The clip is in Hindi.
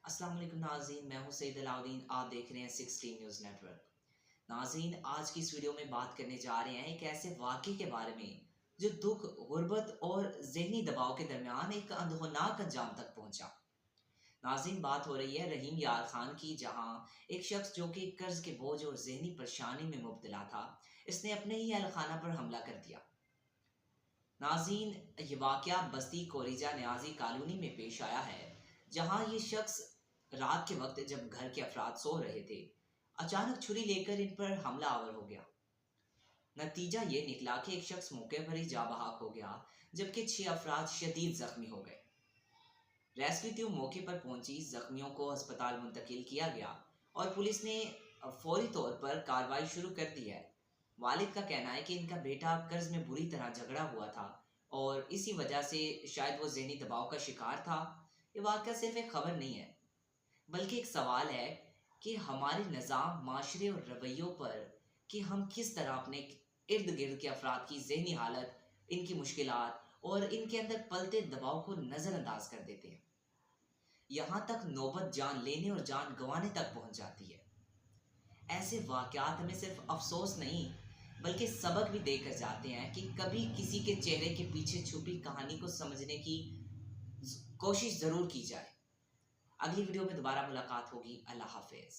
अस्सलाम वालेकुम नाज़रीन, मैं हूं सईद अलाउद्दीन। आप देख रहे हैं 16 न्यूज़ नेटवर्क। नाज़रीन, आज की इस वीडियो में बात करने जा रहे हैं एक ऐसे वाक़े के बारे में जो दुख, गुर्बत और ज़हनी दबाव के दरमियान एक अंदहोनाक अंजाम तक पहुंचा। नाज़रीन, बात हो रही है रहीम यार खान की, जहां एक शख्स जो कि कर्ज के बोझ और ज़हनी परेशानी में मुब्तला था, इसने अपने ही अहल खाना पर हमला कर दिया। नाज़रीन, ये वाक़या बस्ती कोरिजा न्याजी कॉलोनी में पेश आया है, जहां ये शख्स रात के वक्त जब घर के अफराद सो रहे थे, अचानक छुरी लेकर इन पर हमला आवर हो गया। नतीजा ये निकला कि एक शख्स मौके पर ही जा बहक हो गया, जबकि 6 अफराद शदीद जख्मी हो गए। रेस्क्यू टीम मौके पर पहुंची, जख्मियों को अस्पताल मुंतकिल किया गया और पुलिस ने फौरी तौर पर कार्रवाई शुरू कर दी है। वालिद का कहना है कि इनका बेटा कर्ज में बुरी तरह झगड़ा हुआ था और इसी वजह से शायद वो ज़हनी दबाव का शिकार था। ये वाक़या सिर्फ एक खबर नहीं है, बल्कि एक सवाल है कि हमारे निज़ाम, माशरे और रवैयों पर कि हम किस तरह अपने इर्द गिर्द के अफराद की ज़हनी हालत, इनकी मुश्किलात और इनके अंदर पलते दबाव को नज़रअंदाज कर देते हैं। यहाँ तक नौबत जान लेने और जान गंवाने तक पहुँच जाती है। ऐसे वाक़यात हमें सिर्फ अफ़सोस नहीं, बल्कि सबक भी देकर जाते हैं कि कभी किसी के चेहरे के पीछे छुपी कहानी को समझने की कोशिश ज़रूर की जाए। अगली वीडियो में दोबारा मुलाकात होगी। अल्लाह हाफ़िज़।